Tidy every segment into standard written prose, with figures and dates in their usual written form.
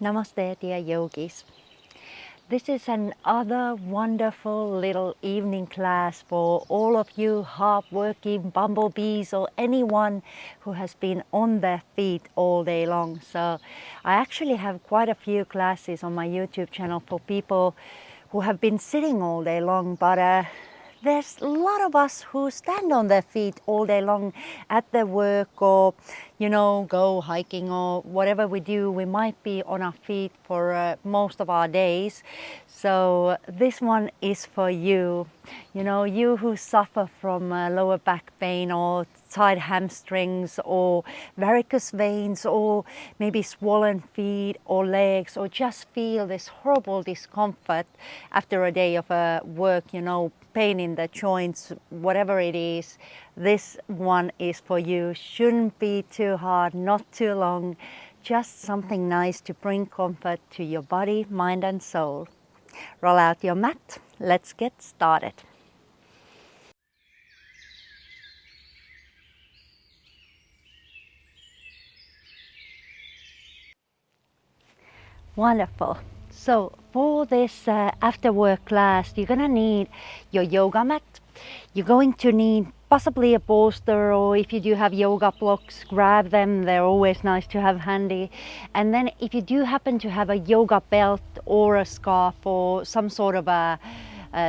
Namaste, dear yogis. This is another wonderful little evening class for all of you hard-working bumblebees or anyone who has been on their feet all day long. So I actually have quite a few classes on my YouTube channel for people who have been sitting all day long, but there's a lot of us who stand on their feet all day long at their work, or go hiking, or whatever we do. We might be on our feet for most of our days. So this one is for you. You who suffer from lower back pain or tight hamstrings or varicose veins, or maybe swollen feet or legs, or just feel this horrible discomfort after a day of work, pain in the joints, whatever it is. This one is for you. Shouldn't be too hard, not too long, just something nice to bring comfort to your body, mind and soul. Roll out your mat. Let's get started. Wonderful. So for this after work class, you're gonna need your yoga mat. You're going to need possibly a bolster, or if you do have yoga blocks, grab them. They're always nice to have handy. And then if you do happen to have a yoga belt or a scarf or some sort of a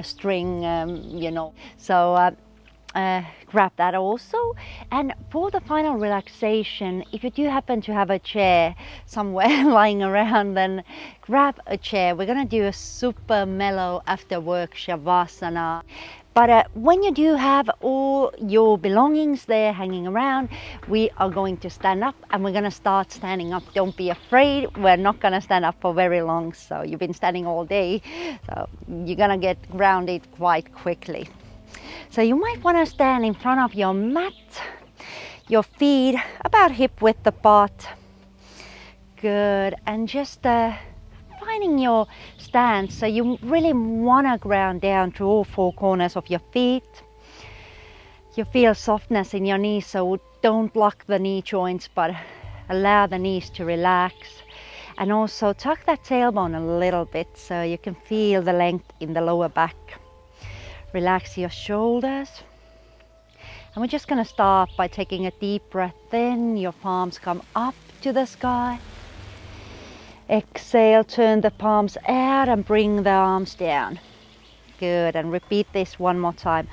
string, grab that also. And for the final relaxation, if you do happen to have a chair somewhere lying around, then grab a chair. We're gonna do a super mellow after work shavasana. But when you do have all your belongings there hanging around, we are going to stand up, and we're going to start standing up. Don't be afraid. We're not going to stand up for very long. So you've been standing all day, so you're going to get grounded quite quickly. So you might want to stand in front of your mat, your feet about hip width apart. Good. And just finding your stance. So you really want to ground down to all four corners of your feet. You feel softness in your knees, so don't lock the knee joints, but allow the knees to relax. And also tuck that tailbone a little bit so you can feel the length in the lower back. Relax your shoulders. And we're just going to start by taking a deep breath in. Your palms come up to the sky. Exhale, turn the palms out and bring the arms down. Good, and repeat this one more time.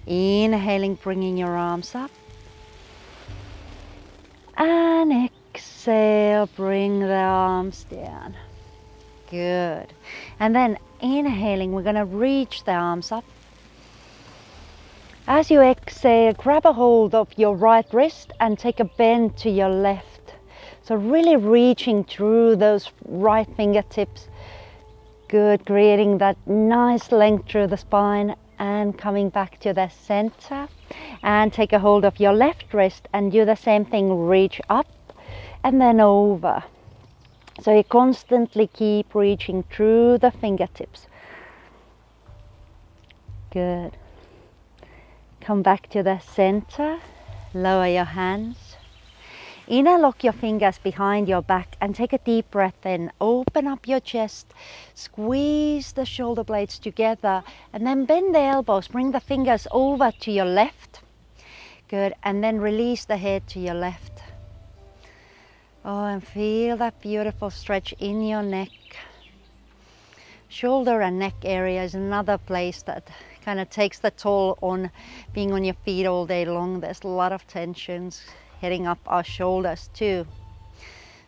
Inhaling, bringing your arms up. And exhale, bring the arms down. Good. And then inhaling, we're going to reach the arms up. As you exhale, grab a hold of your right wrist and take a bend to your left. So really reaching through those right fingertips. Good, creating that nice length through the spine, and coming back to the center. And take a hold of your left wrist and do the same thing, reach up and then over. So you constantly keep reaching through the fingertips. Good. Come back to the center, lower your hands. Interlock your fingers behind your back and take a deep breath in. Open up your chest, squeeze the shoulder blades together, and then bend the elbows. Bring the fingers over to your left. Good, and then release the head to your left. Oh, and feel that beautiful stretch in your neck. Shoulder and neck area is another place that kind of takes the toll on being on your feet all day long. There's a lot of tensions heading up our shoulders too.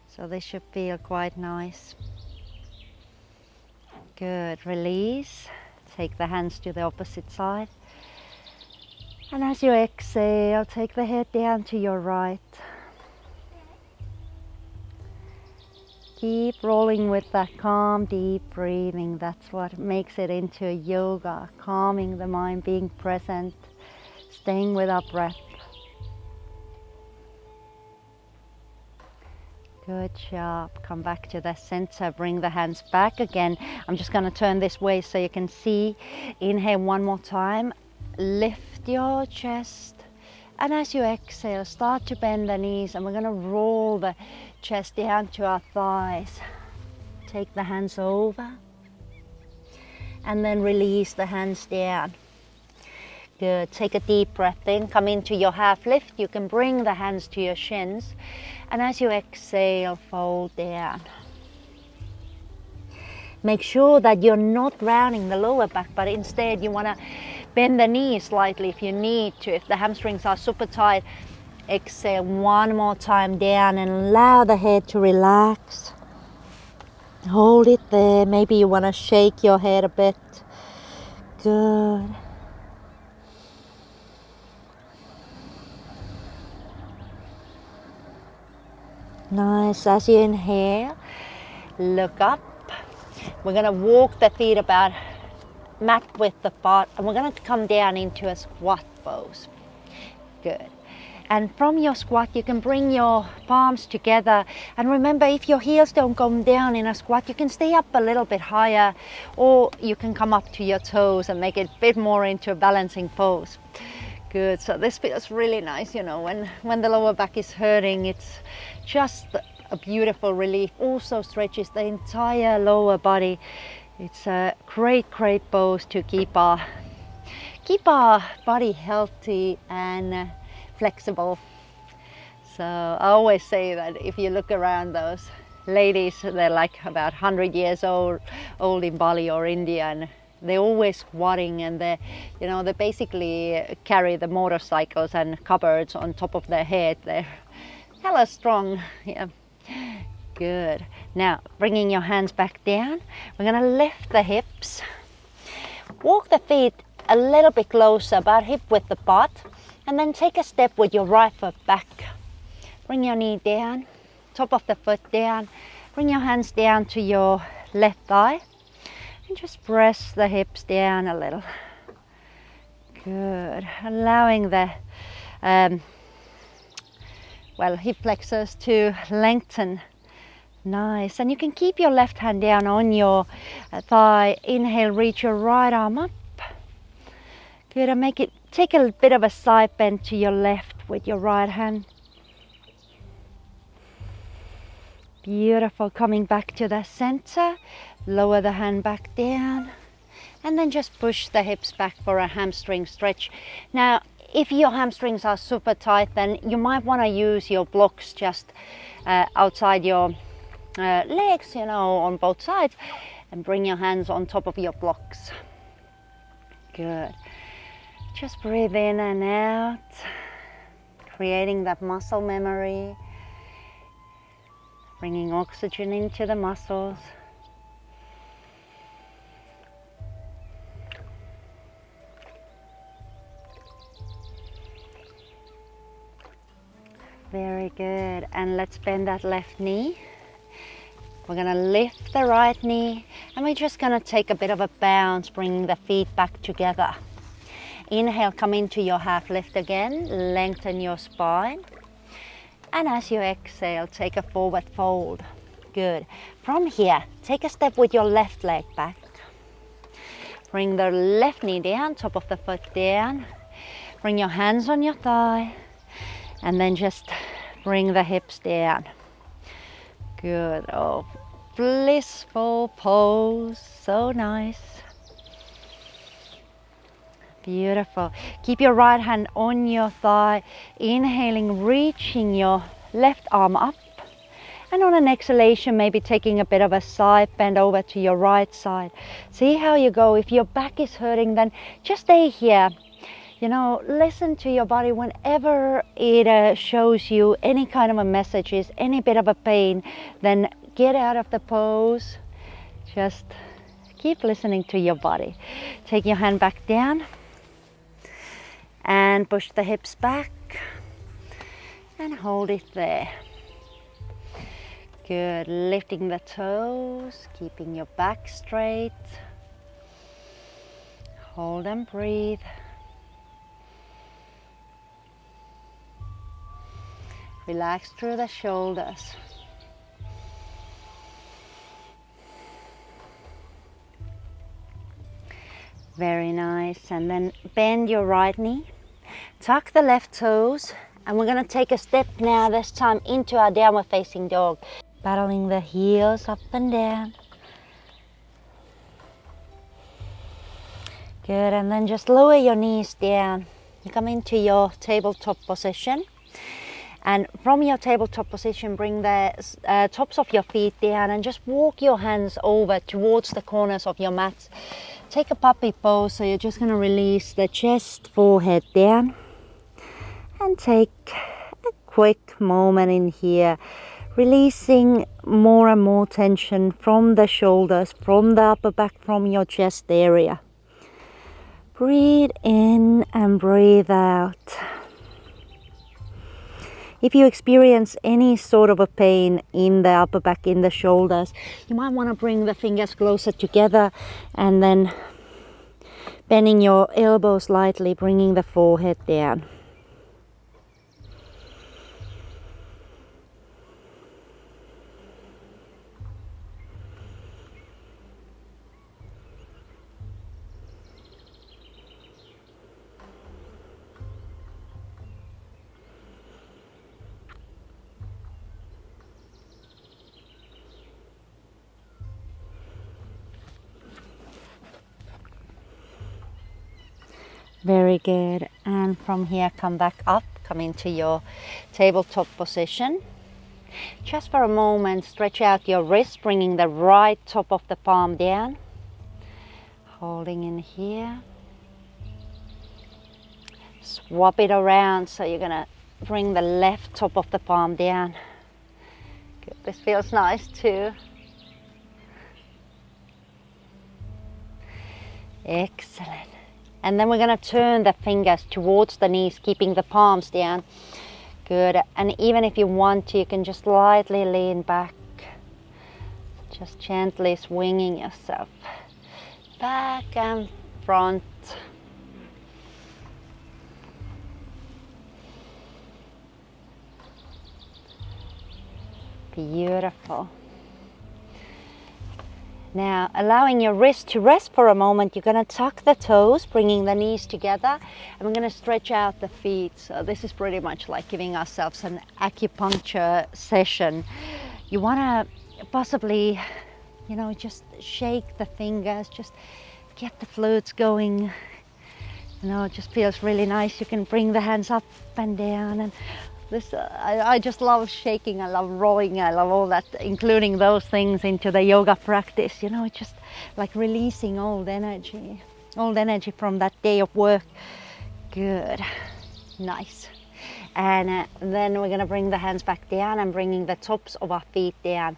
So this should feel quite nice. Good, release. Take the hands to the opposite side. And as you exhale, take the head down to your right. Keep rolling with that calm, deep breathing. That's what makes it into yoga. Calming the mind, being present, staying with our breath. Good job. Come back to the center. Bring the hands back again. I'm just going to turn this way so you can see. Inhale one more time. Lift your chest. And as you exhale, start to bend the knees, and we're going to roll the chest down to our thighs. Take the hands over and then release the hands down. Good. Take a deep breath in. Come into your half lift. You can bring the hands to your shins. And as you exhale, fold down. Make sure that you're not rounding the lower back, but instead you want to bend the knees slightly if you need to. If the hamstrings are super tight, exhale one more time down and allow the head to relax. Hold it there. Maybe you want to shake your head a bit. Good. Nice. As you inhale, look up. We're going to walk the feet about mat width apart, and we're going to come down into a squat pose. Good. And from your squat, you can bring your palms together. And remember, if your heels don't come down in a squat, you can stay up a little bit higher, or you can come up to your toes and make it a bit more into a balancing pose. Good. So this feels really nice, you know, when the lower back is hurting, it's just a beautiful relief. Also stretches the entire lower body. It's a great pose to keep our body healthy and flexible. So I always say that if you look around those ladies, they're like about 100 years old in Bali or India, and they're always squatting, and they basically carry the motorcycles and cupboards on top of their head. They're hella strong. Yeah. Good. Now bringing your hands back down, we're going to lift the hips. Walk the feet a little bit closer, about hip width apart, and then take a step with your right foot back. Bring your knee down, top of the foot down. Bring your hands down to your left thigh and just press the hips down a little. Good. Allowing the hip flexors to lengthen. Nice. And you can keep your left hand down on your thigh. Inhale, reach your right arm up. Good. And take a bit of a side bend to your left with your right hand. Beautiful. Coming back to the center. Lower the hand back down. And then just push the hips back for a hamstring stretch. Now, if your hamstrings are super tight, then you might want to use your blocks just outside your legs, you know, on both sides, and bring your hands on top of your blocks. Good. Just breathe in and out, creating that muscle memory, bringing oxygen into the muscles. Very good. And let's bend that left knee. We're going to lift the right knee, and we're just going to take a bit of a bounce, bringing the feet back together. Inhale, come into your half lift again, lengthen your spine. And as you exhale, take a forward fold. Good. From here, take a step with your left leg back. Bring the left knee down, top of the foot down. Bring your hands on your thigh, and then just bring the hips down. Good. Oh, blissful pose. So nice. Beautiful. Keep your right hand on your thigh. Inhaling, reaching your left arm up. And on an exhalation, maybe taking a bit of a side bend over to your right side. See how you go. If your back is hurting, then just stay here. You know, listen to your body whenever it shows you any kind of a messages, any bit of a pain, then get out of the pose. Just keep listening to your body. Take your hand back down and push the hips back and hold it there. Good. Lifting the toes, keeping your back straight. Hold and breathe. Relax through the shoulders. Very nice. And then bend your right knee, tuck the left toes, and we're going to take a step now, this time into our downward facing dog. Battling the heels up and down. Good, and then just lower your knees down. You come into your tabletop position. And from your tabletop position, bring the tops of your feet down and just walk your hands over towards the corners of your mats. Take a puppy pose, so you're just going to release the chest, forehead down. And take a quick moment in here, releasing more and more tension from the shoulders, from the upper back, from your chest area. Breathe in and breathe out. If you experience any sort of a pain in the upper back, in the shoulders, you might want to bring the fingers closer together and then bending your elbows lightly, bringing the forehead down. Very good. And from here, come back up, come into your tabletop position. Just for a moment, stretch out your wrist, bringing the right top of the palm down. Holding in here. Swap it around, so you're going to bring the left top of the palm down. Good. This feels nice too. Excellent. And then we're going to turn the fingers towards the knees, keeping the palms down. Good. And even if you want to, you can just lightly lean back. Just gently swinging yourself back and front. Beautiful. Now, allowing your wrist to rest for a moment, you're going to tuck the toes, bringing the knees together, and we're going to stretch out the feet. So this is pretty much like giving ourselves an acupuncture session. You want to possibly, just shake the fingers, just get the fluids going. It just feels really nice. You can bring the hands up and down, and this, I just love shaking, I love rolling, I love all that, including those things into the yoga practice. It's just like releasing old energy from that day of work. Good, nice. And then we're going to bring the hands back down and bringing the tops of our feet down.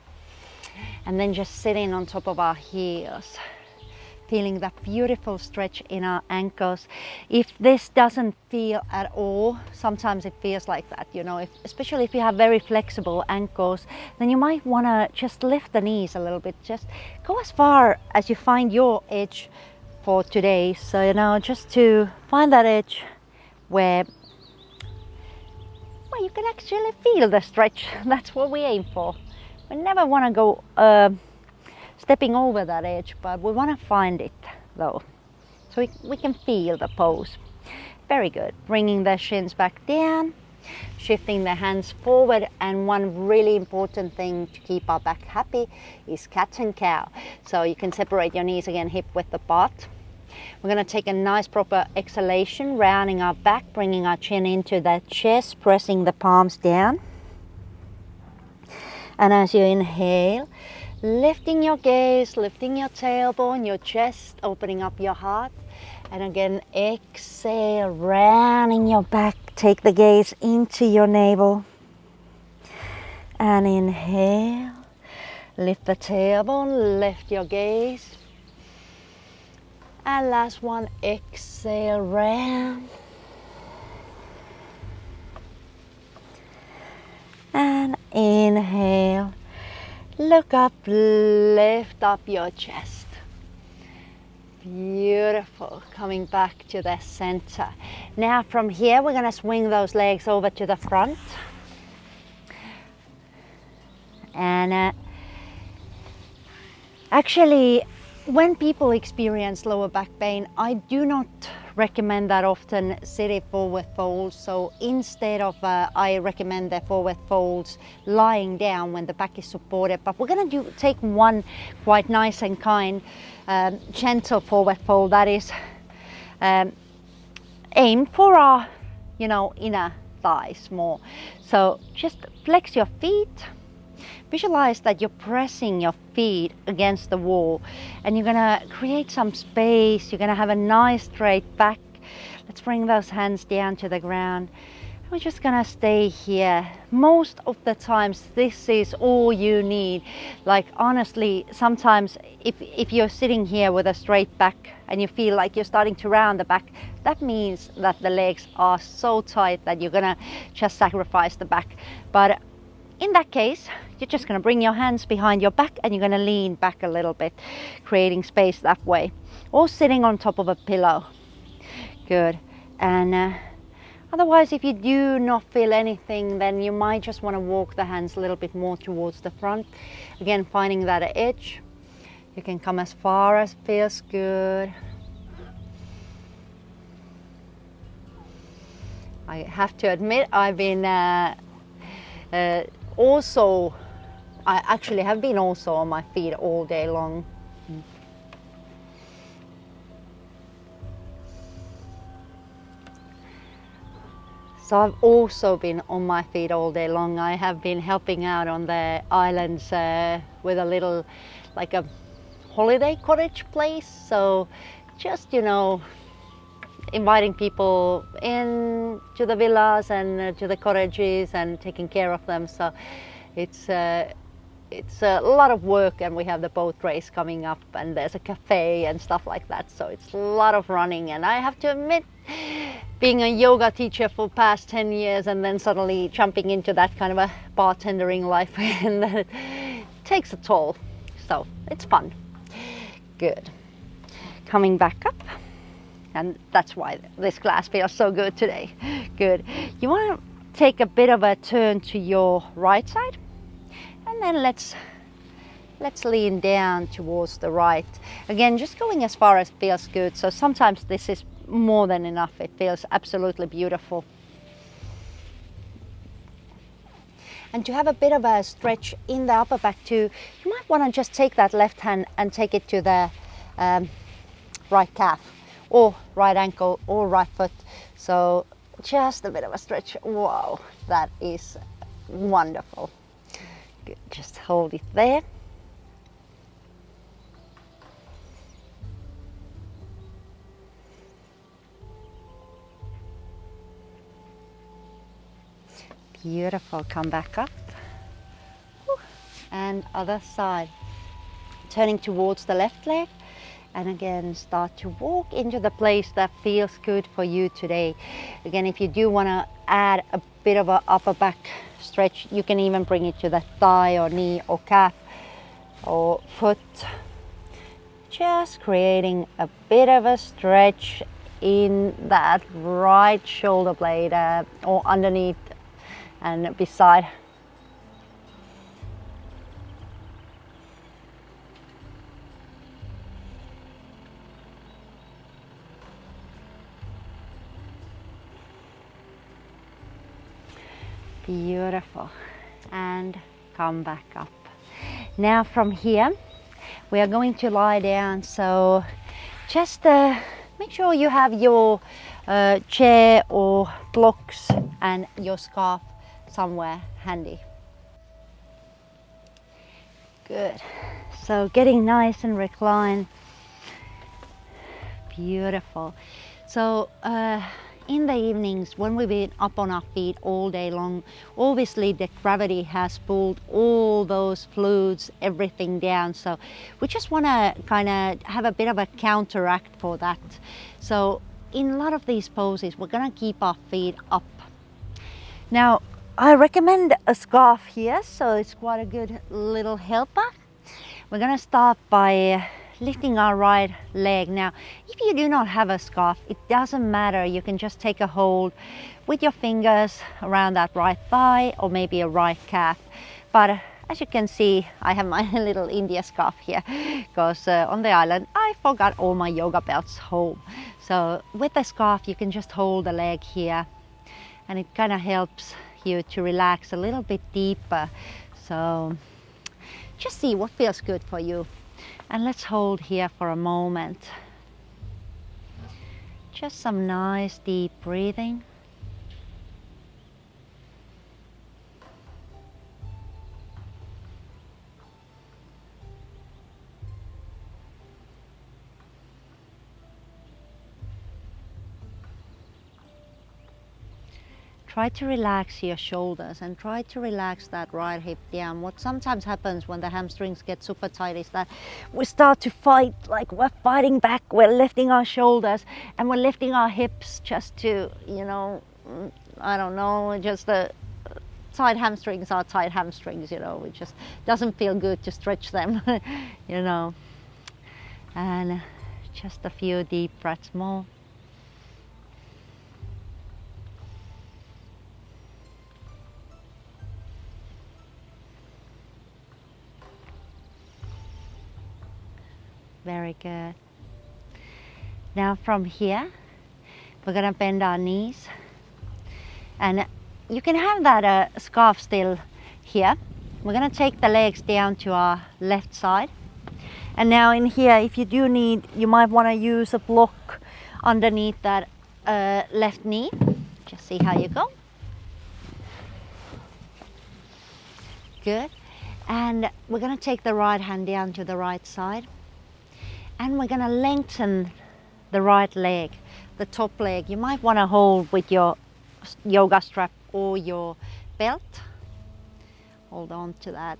And then just sitting on top of our heels. Feeling that beautiful stretch in our ankles. If this doesn't feel at all, sometimes it feels like that, especially if you have very flexible ankles, then you might want to just lift the knees a little bit. Just go as far as you find your edge for today. So, just to find that edge where you can actually feel the stretch. That's what we aim for. We never want to go stepping over that edge, but we want to find it though, so we can feel the pose. Very good. Bringing the shins back down, shifting the hands forward, and one really important thing to keep our back happy is cat and cow. So you can separate your knees again, hip width apart. We're going to take a nice proper exhalation, rounding our back, bringing our chin into the chest, pressing the palms down. And as you inhale, lifting your gaze, lifting your tailbone, your chest, opening up your heart. And again, exhale, rounding your back. Take the gaze into your navel. And inhale, lift the tailbone, lift your gaze. And last one, exhale, round. And inhale. Look up, lift up your chest. Beautiful. Coming back to the center. Now from here, we're going to swing those legs over to the front. And actually, when people experience lower back pain, I do not recommend that often seated forward folds. So instead of I recommend the forward folds lying down when the back is supported. But we're going to take one quite nice and kind gentle forward fold, that is aim for our, inner thighs more. So just flex your feet. Visualize that you're pressing your feet against the wall and you're gonna create some space. You're gonna have a nice straight back. Let's bring those hands down to the ground. We're just gonna stay here. Most of the times this is all you need. Like honestly, sometimes if you're sitting here with a straight back and you feel like you're starting to round the back, that means that the legs are so tight that you're gonna just sacrifice the back. But in that case, you're just gonna bring your hands behind your back and you're gonna lean back a little bit, creating space that way. Or sitting on top of a pillow. Good. And otherwise, if you do not feel anything, then you might just want to walk the hands a little bit more towards the front. Again, finding that edge. You can come as far as feels good. I have to admit, I've been I actually have been also on my feet all day long. So I've also been on my feet all day long. I have been helping out on the islands with a little, like a holiday cottage place. So just, inviting people in to the villas and to the cottages and taking care of them. So it's a lot of work, and we have the boat race coming up and there's a cafe and stuff like that. So it's a lot of running, and I have to admit, being a yoga teacher for past 10 years and then suddenly jumping into that kind of a bartendering life, and it takes a toll. So it's fun. Good. Coming back up. And that's why this class feels so good today. Good. You want to take a bit of a turn to your right side. And then let's lean down towards the right. Again, just going as far as feels good. So sometimes this is more than enough. It feels absolutely beautiful. And to have a bit of a stretch in the upper back too, you might want to just take that left hand and take it to the right calf or right ankle or right foot. So just a bit of a stretch. Wow, that is wonderful. Good. Just hold it there. Beautiful. Come back up. And other side. Turning towards the left leg. And again, start to walk into the place that feels good for you today. Again, if you do want to add a bit of an upper back stretch, you can even bring it to the thigh or knee or calf or foot. Just creating a bit of a stretch in that right shoulder blade or underneath and beside. Beautiful. And come back up. Now from here we are going to lie down, so just make sure you have your chair or blocks and your scarf somewhere handy. Good. So getting nice and reclined. Beautiful. So in the evenings, when we've been up on our feet all day long, obviously the gravity has pulled all those fluids, everything down. So we just want to kind of have a bit of a counteract for that. So in a lot of these poses, we're going to keep our feet up. Now, I recommend a scarf here, so it's quite a good little helper. We're going to start by lifting our right leg. Now, if you do not have a scarf, it doesn't matter. You can just take a hold with your fingers around that right thigh or maybe a right calf. But as you can see, I have my little India scarf here because on the island I forgot all my yoga belts home. So with the scarf, you can just hold the leg here, and it kind of helps you to relax a little bit deeper. So just see what feels good for you. And let's hold here for a moment. Just some nice deep breathing. Try to relax your shoulders and try to relax that right hip down. What sometimes happens when the hamstrings get super tight is that we start to fight, like we're fighting back, we're lifting our shoulders and we're lifting our hips just to, you know, I don't know, just the tight hamstrings are tight hamstrings, you know, it just doesn't feel good to stretch them, you know. And just a few deep breaths more. Very good. Now from here, we're gonna bend our knees. And you can have that scarf still here. We're gonna take the legs down to our left side. And now in here, if you do need, you might wanna use a block underneath that left knee. Just see how you go. Good. And we're gonna take the right hand down to the right side. And we're gonna lengthen the right leg, the top leg. You might wanna hold with your yoga strap or your belt. Hold on to that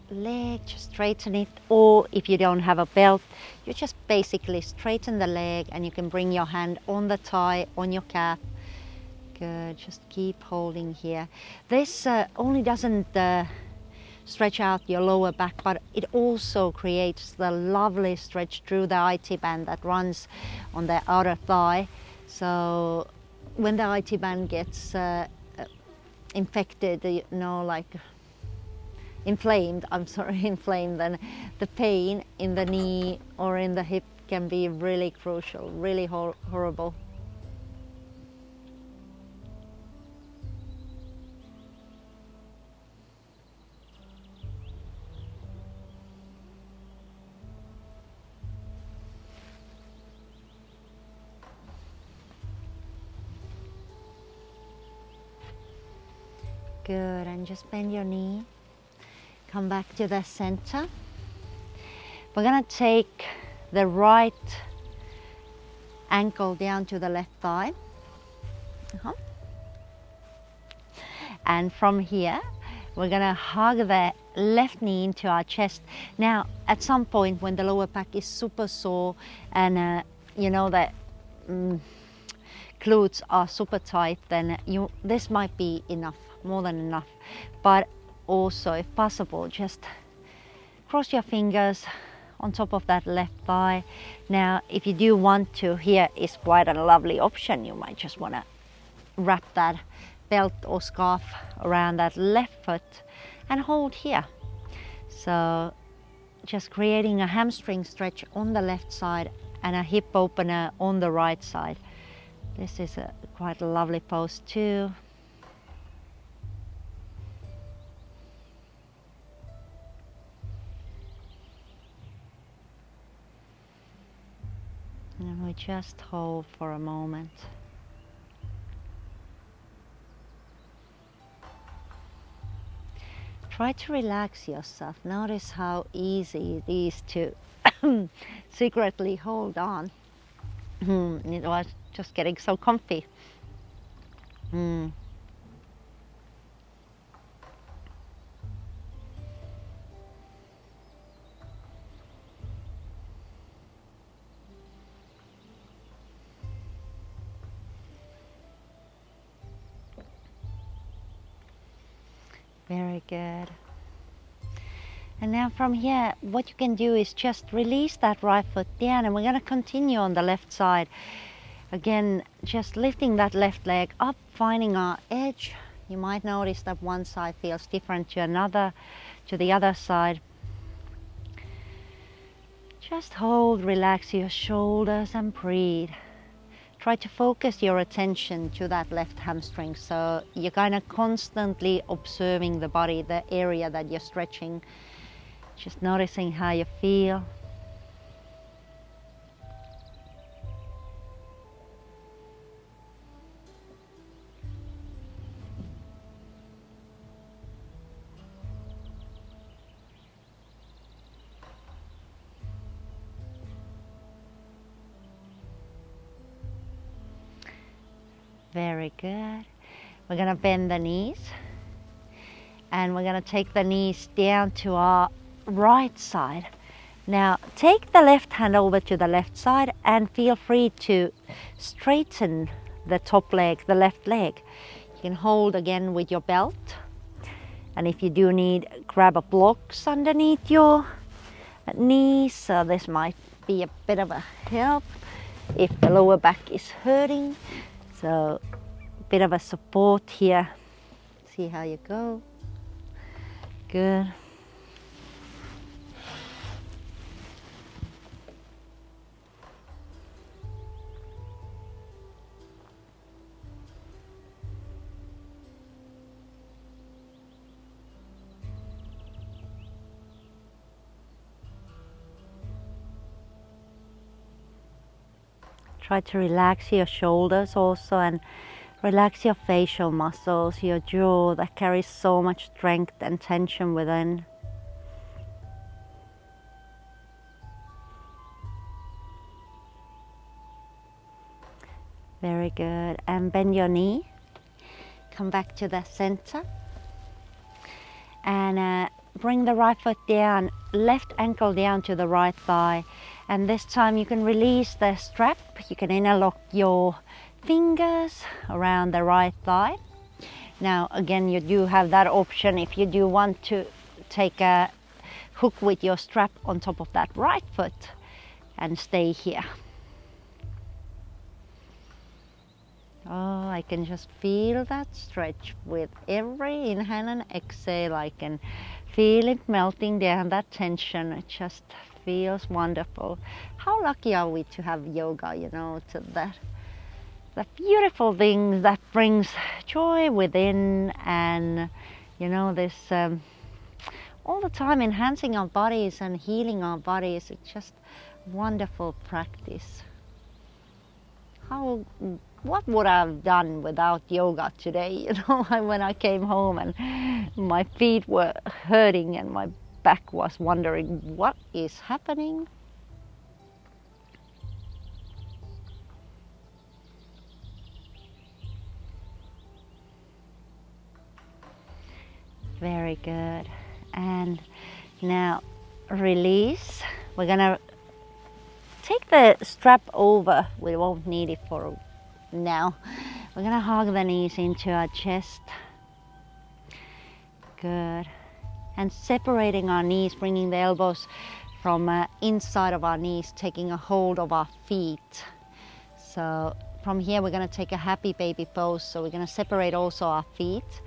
leg, just straighten it. Or if you don't have a belt, you just basically straighten the leg and you can bring your hand on the thigh, on your calf. Good, just keep holding here. This only doesn't stretch out your lower back, but it also creates the lovely stretch through the IT band that runs on the outer thigh. So when the IT band gets infected, you know, like inflamed, inflamed, then the pain in the knee or in the hip can be really crucial, really horrible. Good, and just bend your knee. Come back to the center. We're gonna take the right ankle down to the left thigh. And from here, we're gonna hug the left knee into our chest. Now, at some point when the lower back is super sore and you know that glutes are super tight, then this might be enough, more than enough. But also, if possible, just cross your fingers on top of that left thigh. Now, if you do want to, here is quite a lovely option. You might just want to wrap that belt or scarf around that left foot and hold here. So just creating a hamstring stretch on the left side and a hip opener on the right side. This is quite a lovely pose too. And we just hold for a moment. Try to relax yourself. Notice how easy it is to secretly hold on. It was just getting so comfy. Very good. And now from here, what you can do is just release that right foot down, and we're going to continue on the left side. Again, just lifting that left leg up, finding our edge. You might notice that one side feels different to the other side. Just hold, relax your shoulders and breathe. Try to focus your attention to that left hamstring, so you're kind of constantly observing the body, the area that you're stretching, just noticing how you feel. Very good. We're gonna bend the knees and we're gonna take the knees down to our right side. Now take the left hand over to the left side and feel free to straighten the top leg, the left leg. You can hold again with your belt. And if you do need, grab a blocks underneath your knees. So this might be a bit of a help if the lower back is hurting. So a bit of a support here. See how you go. Good. Try to relax your shoulders also and relax your facial muscles, your jaw that carries so much strength and tension within. Very good. And bend your knee. Come back to the center. And bring the right foot down, left ankle down to the right thigh. And this time you can release the strap. You can interlock your fingers around the right thigh. Now again, you do have that option if you do want to take a hook with your strap on top of that right foot and stay here. Oh, I can just feel that stretch with every inhale and exhale. I can feel it melting down, that tension. It just feels wonderful. How lucky are we to have yoga, you know, to that the beautiful things that brings joy within, and you know, this all the time enhancing our bodies and healing our bodies. It's just wonderful practice. What would I have done without yoga today? You know, when I came home and my feet were hurting and my back was wondering what is happening. Very good. And now release. We're gonna take the strap over. We won't need it for now. We're gonna hug the knees into our chest. Good. And separating our knees, bringing the elbows from inside of our knees, taking a hold of our feet. So from here we're gonna take a happy baby pose. So we're gonna separate also our feet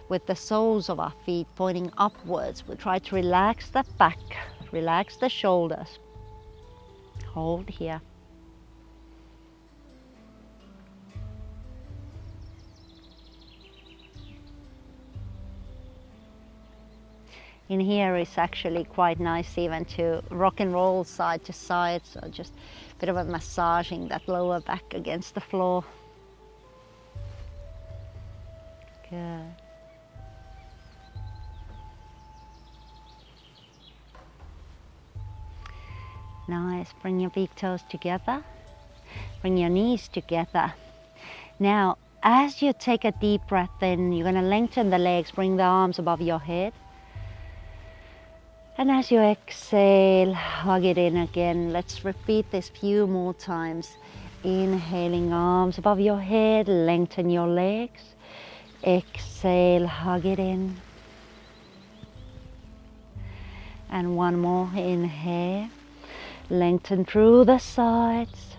with the soles of our feet pointing upwards. We'll try to relax the back, relax the shoulders. Hold here. In here is actually quite nice even to rock and roll side to side, so just a bit of a massaging that lower back against the floor. Good. Nice. Bring your big toes together. Bring your knees together. Now, as you take a deep breath in, you're going to lengthen the legs, bring the arms above your head. And as you exhale, hug it in again. Let's repeat this few more times. Inhaling, arms above your head, lengthen your legs. Exhale, hug it in. And one more, inhale. Lengthen through the sides.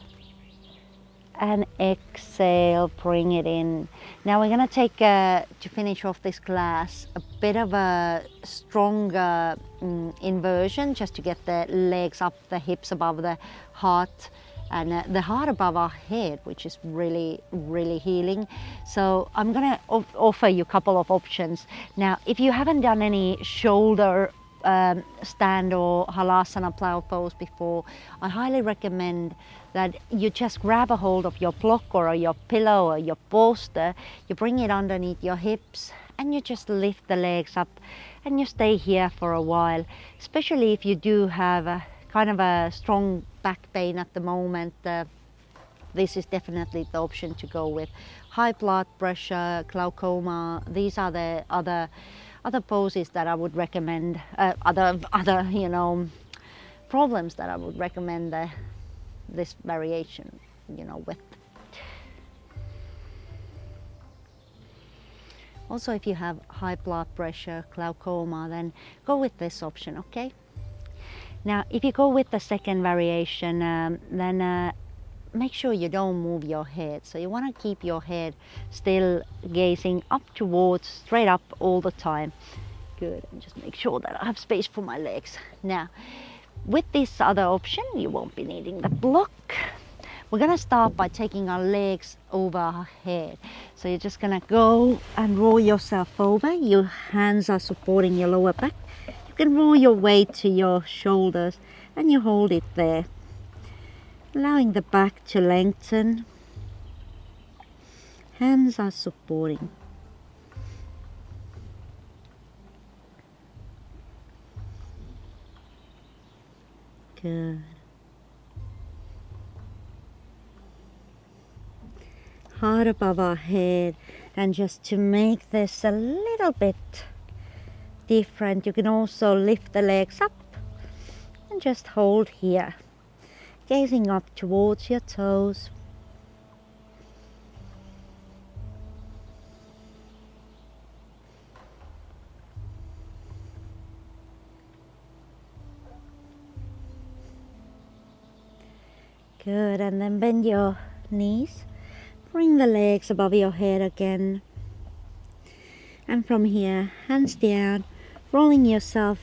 And exhale, bring it in. Now we're going to take, to finish off this class, a bit of a stronger inversion, just to get the legs up, the hips above the heart, and the heart above our head, which is really, really healing. So I'm going to offer you a couple of options. Now, if you haven't done any shoulder stand or halasana plow pose before, I highly recommend that you just grab a hold of your block or your pillow or your bolster, you bring it underneath your hips and you just lift the legs up and you stay here for a while, especially if you do have a kind of a strong back pain at the moment. this is definitely the option to go with. High blood pressure, glaucoma, these are the other poses that I would recommend, other problems that I would recommend this variation, with. Also, if you have high blood pressure, glaucoma, then go with this option, okay? Now, if you go with the second variation, then make sure you don't move your head. So you want to keep your head still gazing up towards, straight up all the time. Good, and just make sure that I have space for my legs. Now, with this other option, you won't be needing the block. We're gonna start by taking our legs over our head. So you're just gonna go and roll yourself over. Your hands are supporting your lower back. You can roll your weight to your shoulders and you hold it there, allowing the back to lengthen. Hands are supporting. Good. Heart above our head, and just to make this a little bit different, you can also lift the legs up and just hold here, gazing up towards your toes. Good, and then bend your knees, bring the legs above your head again, and from here, hands down, rolling yourself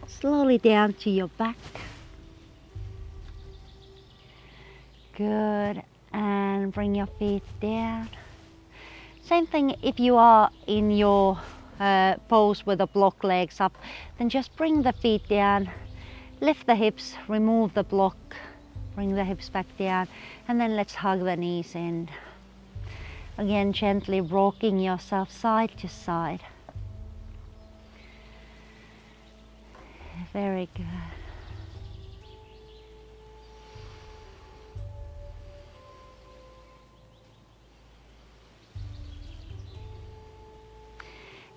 slowly down to your back. Good, and bring your feet down. Same thing if you are in your pose with the block legs up, then just bring the feet down, lift the hips, remove the block, bring the hips back down, and then let's hug the knees in. Again, gently rocking yourself side to side. Very good.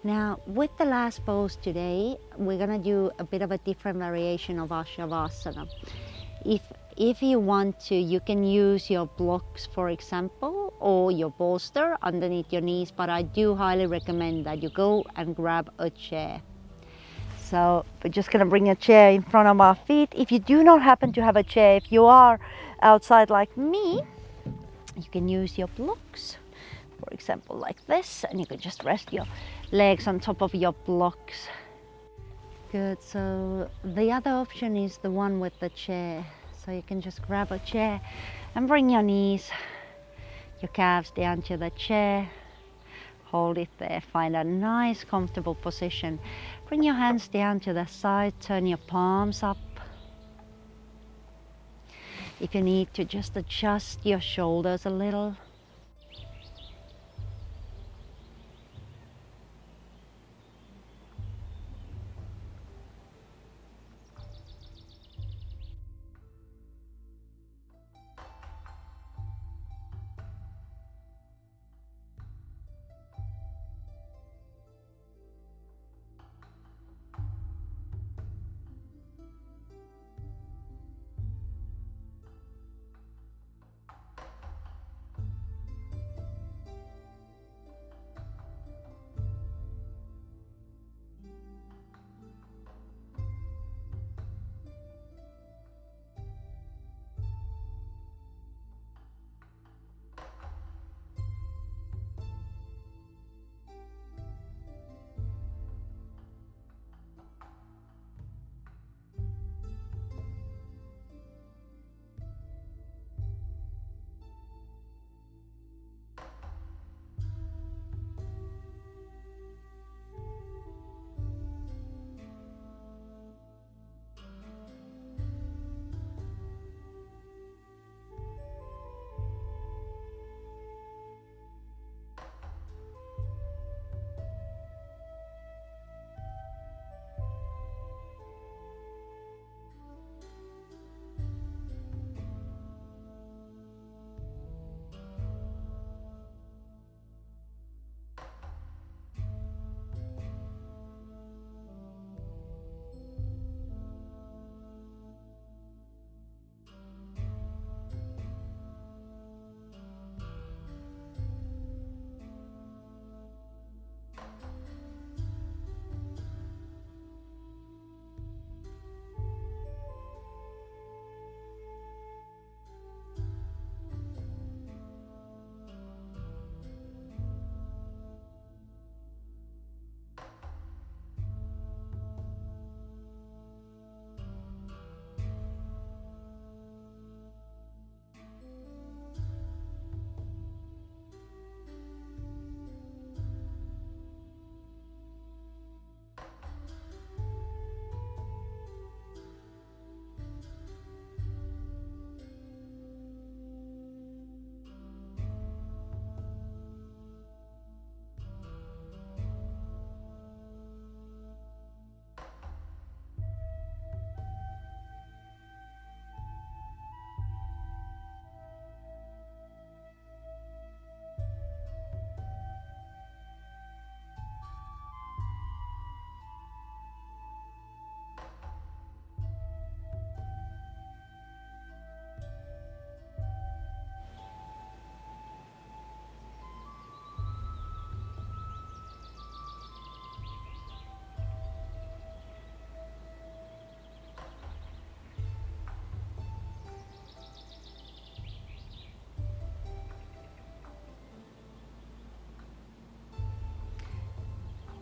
Now, with the last pose today, we're gonna do a bit of a different variation of our Shavasana. If you want to, you can use your blocks, for example, or your bolster underneath your knees, but I do highly recommend that you go and grab a chair. So we're just gonna bring a chair in front of our feet. If you do not happen to have a chair, if you are outside like me, you can use your blocks, for example, like this, and you can just rest your legs on top of your blocks. Good, so the other option is the one with the chair. So you can just grab a chair and bring your knees, your calves down to the chair. Hold it there, find a nice comfortable position. Bring your hands down to the side, turn your palms up. If you need to, just adjust your shoulders a little.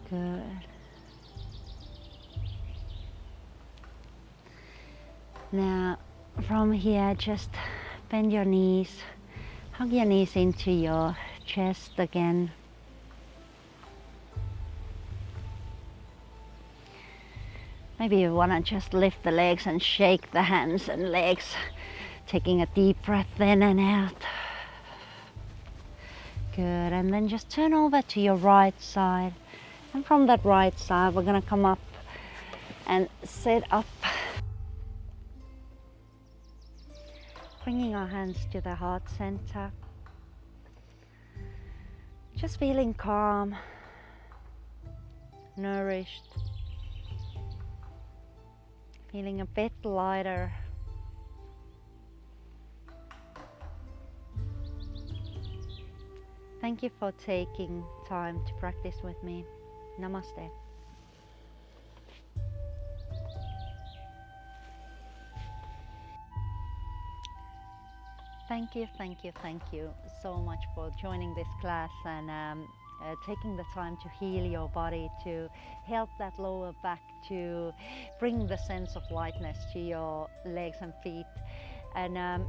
Good. Now from here, just bend your knees, hug your knees into your chest again. Maybe you want to just lift the legs and shake the hands and legs, taking a deep breath in and out. Good, and then just turn over to your right side. And from that right side, we're gonna come up and sit up. Bringing our hands to the heart center. Just feeling calm, nourished, feeling a bit lighter. Thank you for taking time to practice with me. Namaste. Thank you so much for joining this class and taking the time to heal your body, to help that lower back, to bring the sense of lightness to your legs and feet. And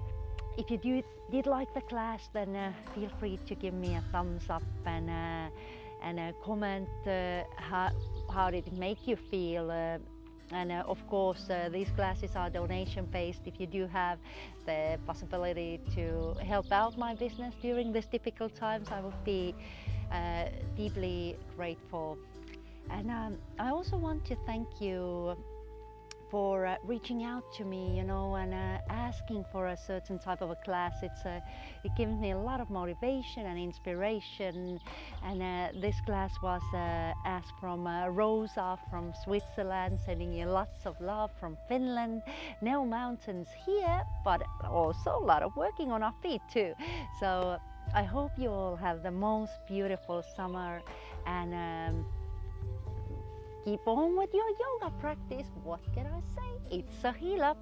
if you did like the class, then feel free to give me a thumbs up and comment how did it make you feel. And of course, these classes are donation based. If you do have the possibility to help out my business during these difficult times, I would be deeply grateful. And I also want to thank you for reaching out to me, and asking for a certain type of a class. It gives me a lot of motivation and inspiration. And this class was asked from Rosa from Switzerland, sending you lots of love from Finland. No mountains here, but also a lot of working on our feet too. So I hope you all have the most beautiful summer, and keep on with your yoga practice. What can I say? It's a healer.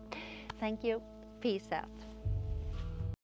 Thank you. Peace out.